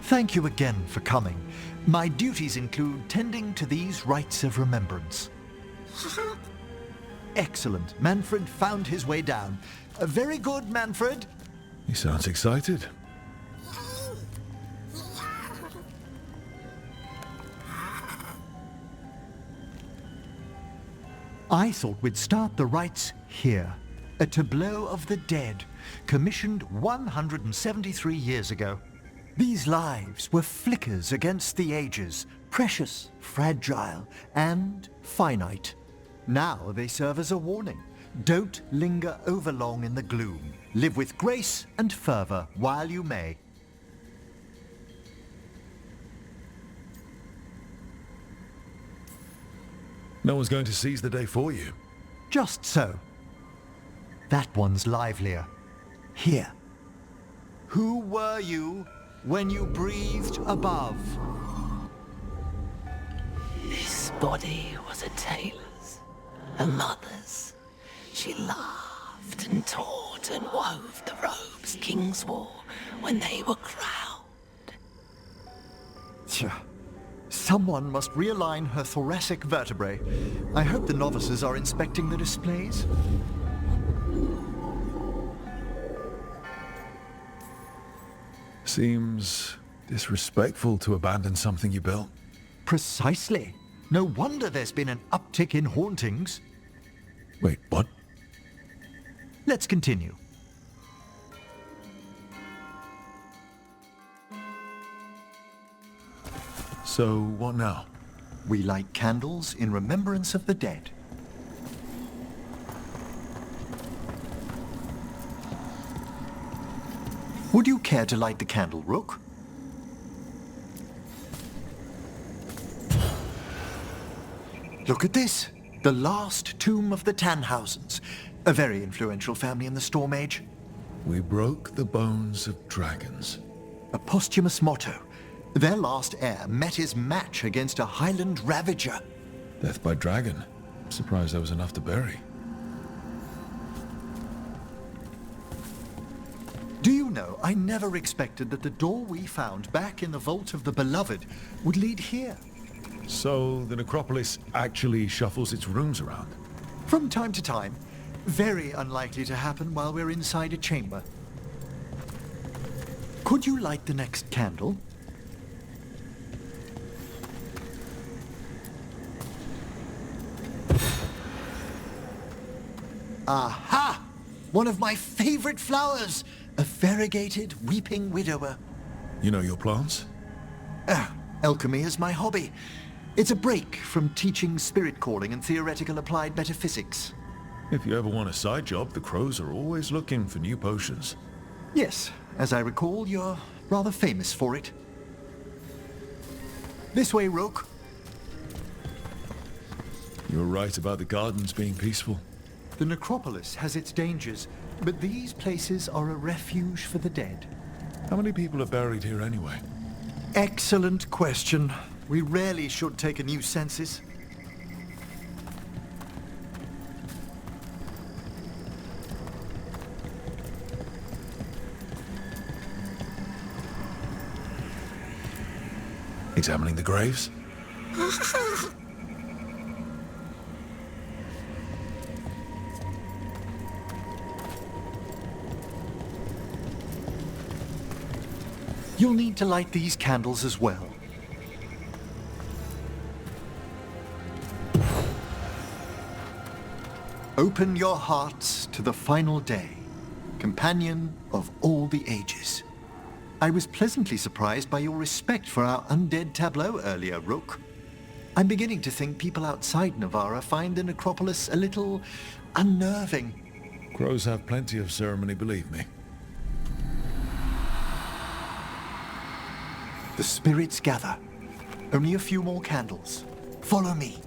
Thank you again for coming. My duties include tending to these rites of remembrance. Excellent. Manfred found his way down. Very good, Manfred. He sounds excited. I thought we'd start the rites here. A tableau of the dead, commissioned 173 years ago. These lives were flickers against the ages, precious, fragile, and finite. Now they serve as a warning. Don't linger overlong in the gloom. Live with grace and fervor while you may. No one's going to seize the day for you. Just so. That one's livelier. Here. Who were you when you breathed above? This body was a tailor's, a mother's. She laughed and taught and wove the robes kings wore when they were crowned. Tja. Someone must realign her thoracic vertebrae. I hope the novices are inspecting the displays. Seems disrespectful to abandon something you built. Precisely. No wonder there's been an uptick in hauntings. Wait, what? Let's continue. So, what now? We light candles in remembrance of the dead. Would you care to light the candle, Rook? Look at this. The last tomb of the Tannhausens. A very influential family in the Storm Age. We broke the bones of dragons. A posthumous motto. Their last heir met his match against a Highland Ravager. Death by dragon. Surprised there was enough to bury. Do you know, I never expected that the door we found back in the Vault of the Beloved would lead here. So, the Necropolis actually shuffles its rooms around? From time to time. Very unlikely to happen while we're inside a chamber. Could you light the next candle? Aha! One of my favorite flowers! A variegated weeping widower. You know your plants? Alchemy is my hobby. It's a break from teaching spirit calling and theoretical applied metaphysics. If you ever want a side job, the crows are always looking for new potions. Yes, as I recall, you're rather famous for it. This way, Rook. You're right about the gardens being peaceful. The Necropolis has its dangers, but these places are a refuge for the dead. How many people are buried here anyway? Excellent question. We rarely should take a new census. Examining the graves? You'll need to light these candles as well. Open your hearts to the final day, companion of all the ages. I was pleasantly surprised by your respect for our undead tableau earlier, Rook. I'm beginning to think people outside Navarra find the Necropolis a little unnerving. Crows have plenty of ceremony, believe me. The spirits gather. Only a few more candles. Follow me.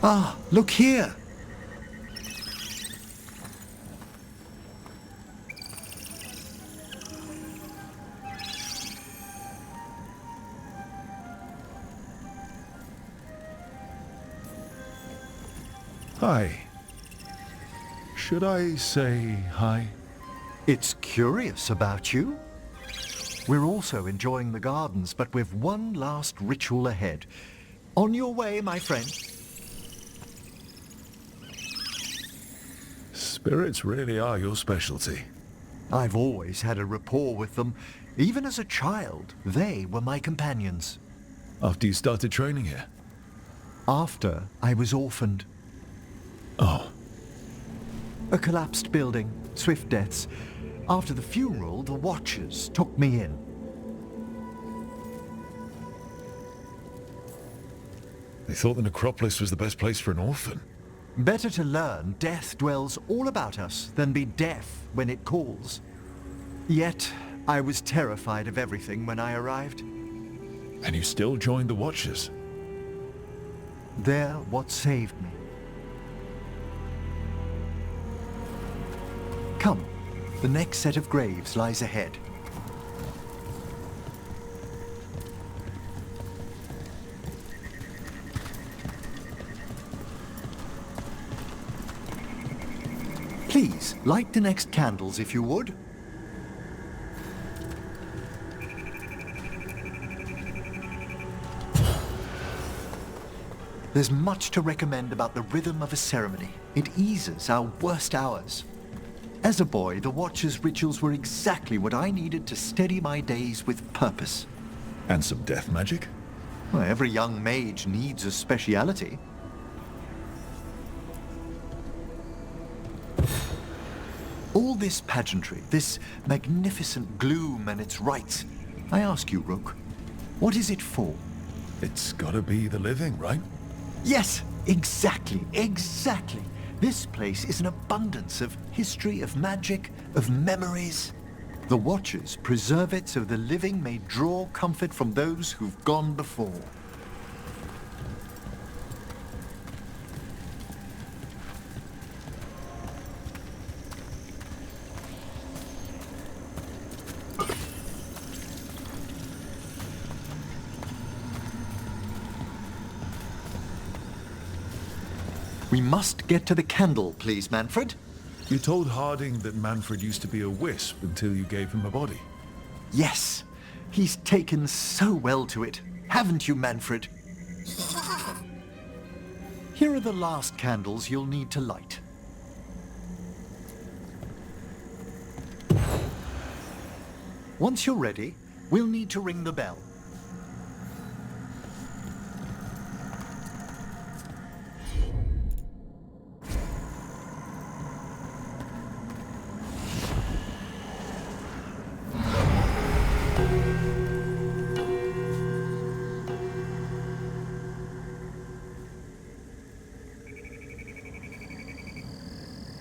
Ah, look here. Hi. Should I say hi? It's curious about you. We're also enjoying the gardens, but with one last ritual ahead. On your way, my friend. Spirits really are your specialty. I've always had a rapport with them. Even as a child, they were my companions. After you started training here? After I was orphaned. Oh. A collapsed building, swift deaths. After the funeral, the Watchers took me in. They thought the Necropolis was the best place for an orphan. Better to learn death dwells all about us than be deaf when it calls. Yet, I was terrified of everything when I arrived. And you still joined the Watchers? They're what saved me. Come, the next set of graves lies ahead. Please, light the next candles if you would. There's much to recommend about the rhythm of a ceremony. It eases our worst hours. As a boy, the Watcher's rituals were exactly what I needed to steady my days with purpose. And some death magic? Well, every young mage needs a speciality. All this pageantry, this magnificent gloom and its rites, I ask you, Rook, what is it for? It's gotta be the living, right? Yes, exactly. This place is an abundance of history, of magic, of memories. The Watchers preserve it so the living may draw comfort from those who've gone before. We must get to the candle, please, Manfred. You told Harding that Manfred used to be a wisp until you gave him a body. Yes, he's taken so well to it. Haven't you, Manfred? Here are the last candles you'll need to light. Once you're ready, we'll need to ring the bell.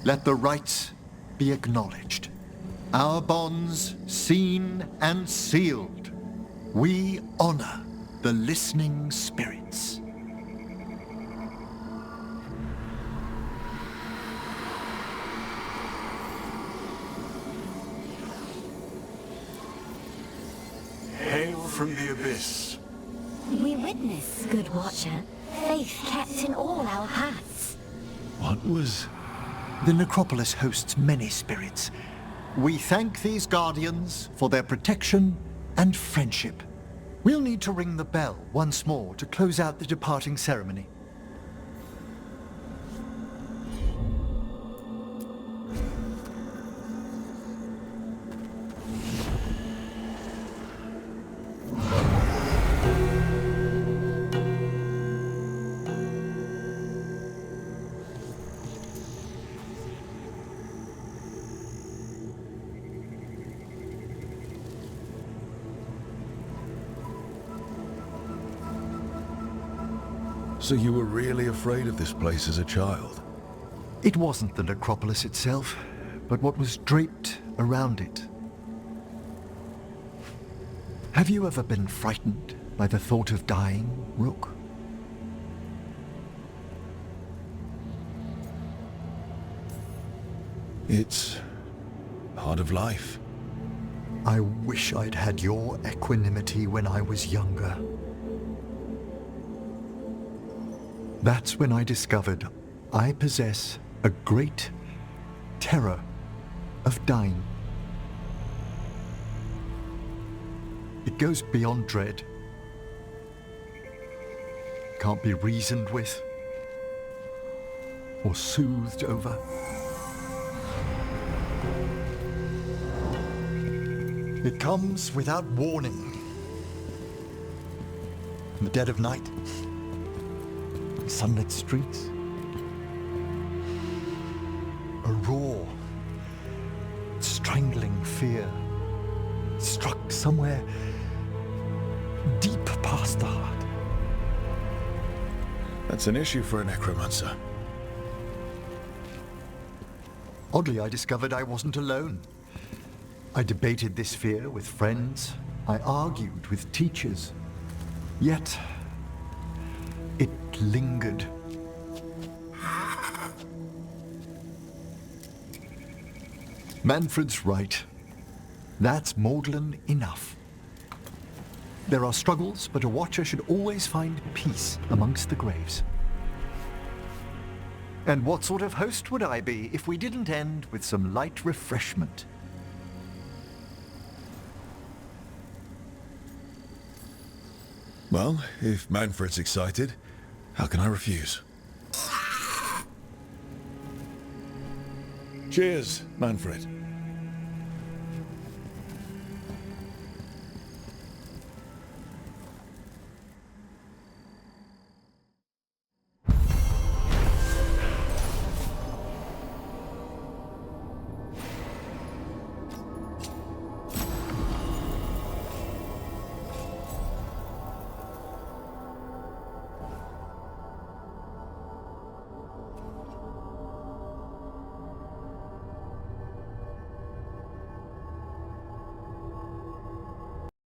Let the rites be acknowledged. Our bonds seen and sealed. We honor the listening spirits. Hail from the abyss. We witness, good Watcher, faith kept in all our paths. What was... The Necropolis hosts many spirits. We thank these guardians for their protection and friendship. We'll need to ring the bell once more to close out the departing ceremony. So you were really afraid of this place as a child? It wasn't the Necropolis itself, but what was draped around it. Have you ever been frightened by the thought of dying, Rook? It's part of life. I wish I'd had your equanimity when I was younger. That's when I discovered I possess a great terror of dying. It goes beyond dread. Can't be reasoned with or soothed over. It comes without warning. In the dead of night, sunlit streets, a raw, strangling fear struck somewhere deep past the heart. That's an issue for a necromancer. Oddly, I discovered I wasn't alone. I debated this fear with friends. I argued with teachers. Yet, it lingered. Manfred's right. That's maudlin enough. There are struggles, but a watcher should always find peace amongst the graves. And what sort of host would I be if we didn't end with some light refreshment? Well, if Manfred's excited, how can I refuse? Cheers, Manfred.